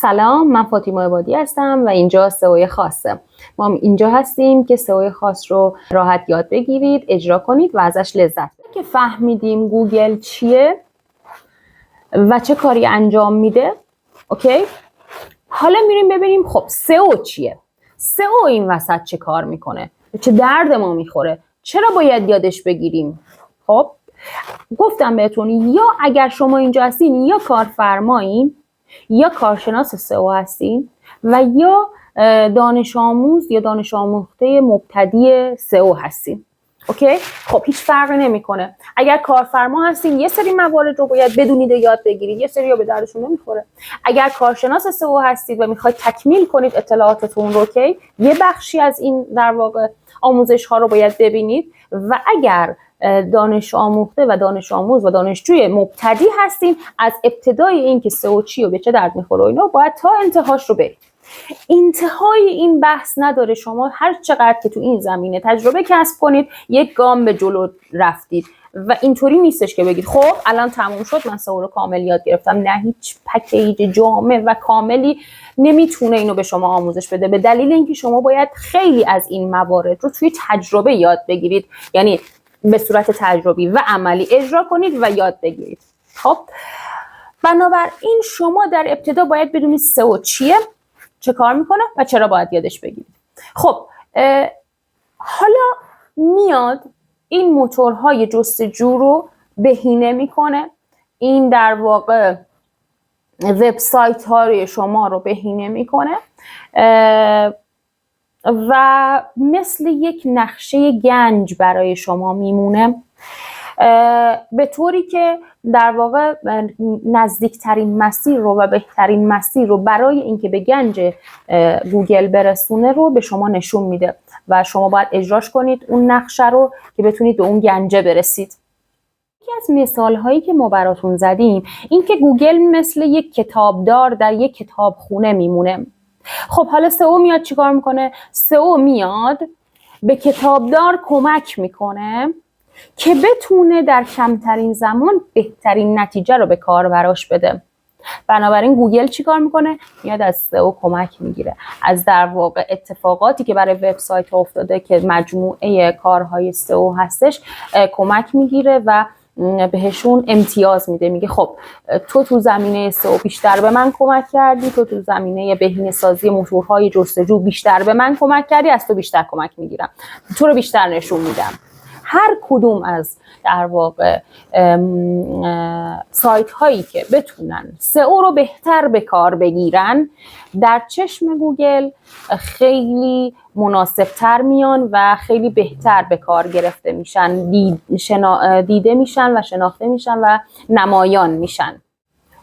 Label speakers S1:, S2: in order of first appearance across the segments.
S1: سلام، من فاطمه عبادی هستم و اینجا سئو خاصه. ما اینجا هستیم که سئو خاص رو راحت یاد بگیرید، اجرا کنید و ازش لذت ببرید. که فهمیدیم گوگل چیه و چه کاری انجام میده، اوکی؟ حالا میریم ببینیم خب سئو چیه؟ سئو این وسط چه کار میکنه؟ چه درد ما میخوره؟ چرا باید یادش بگیریم؟ خب گفتم بهتون یا اگر شما اینجا هستین یا کارفرمایین یا کارشناس سئو هستین و یا دانش آموز یا دانش آموخته مبتدی سئو هستین. اوکی؟ خب هیچ فرقی نمیکنه. اگر کارفرما هستین یه سری موارد رو باید بدونید و یاد بگیرید، یه سری رو به دردشون نمیخوره. اگر کارشناس سئو هستید و میخواید تکمیل کنید اطلاعاتتون رو، اوکی، یه بخشی از این در واقع آموزش ها رو باید ببینید. و اگر دانش آموخته و دانش آموز و دانشجوی مبتدی هستین، از ابتدای این که سئو چی و به چه درد میخوره اینا باید تا انتهاش رو برید. انتهای این بحث نداره. شما هر چقدر که تو این زمینه تجربه کسب کنید یک گام به جلو رفتید و اینطوری نیستش که بگید خب الان تموم شد من سئو رو کامل یاد گرفتم. نه، هیچ پکیج جامع و کاملی نمیتونه اینو به شما آموزش بده، به دلیل اینکه شما باید خیلی از این موارد رو توی تجربه یاد بگیرید، یعنی به صورت تجربی و عملی اجرا کنید و یاد بگیرید. خب بنابراین شما در ابتدا باید بدونید سئو چیه، چه کار میکنه و چرا باید یادش بگیرید. خب حالا میاد این موتورهای جستجو رو بهینه میکنه، این در واقع وبسایت های شما رو بهینه میکنه و مثل یک نقشه گنج برای شما میمونه، به طوری که در واقع نزدیکترین مسیر رو و بهترین مسیر رو برای اینکه به گنج گوگل برسونه رو به شما نشون میده و شما باید اجراش کنید اون نقشه رو که بتونید به اون گنجه برسید. یکی از مثال هایی که ما براتون زدیم این که گوگل مثل یک کتابدار در یک کتابخونه میمونه. خب حالا سئو میاد چیکار میکنه؟ سئو میاد به کتابدار کمک میکنه که بتونه در کمترین زمان بهترین نتیجه رو به کاربراش بده. بنابراین گوگل چیکار میکنه؟ میاد از سئو کمک میگیره، از در واقع اتفاقاتی که برای وبسایت افتاده که مجموعه کارهای سئو هستش کمک میگیره و بهشون امتیاز میده. میگه خب تو زمینه سئو بیشتر به من کمک کردی، تو زمینه بهینه سازی موتورهای جستجو بیشتر به من کمک کردی، از تو بیشتر کمک میگیرم، تو رو بیشتر نشون میدم. هر کدوم از در واقع سایت هایی که بتونن سئو رو بهتر به کار بگیرن در چشم گوگل خیلی مناسب تر میان و خیلی بهتر به کار گرفته میشن، دیده میشن و شناخته میشن و نمایان میشن.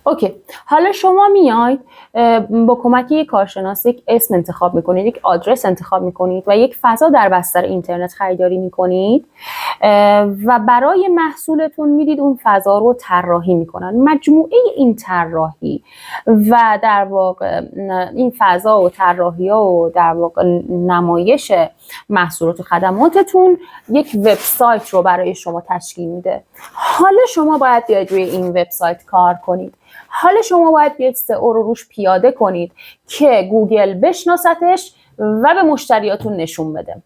S1: اوکی، حالا شما میاید با کمک یک کارشناس یک اسم انتخاب میکنید، یک آدرس انتخاب میکنید و یک فضا در بستر اینترنت خریداری میکنید و برای محصولتون میدید اون فضا رو طراحی میکنن. مجموعه این طراحی و در واقع این فضا و طراحی ها و در واقع نمایش محصولات و خدماتتون یک وبسایت رو برای شما تشکیل میده. حالا شما باید بیاید روی این وبسایت کار کنید. حالا شما باید بیاید سئو رو روش پیاده کنید که گوگل بشناستش و به مشتریاتون نشون بده.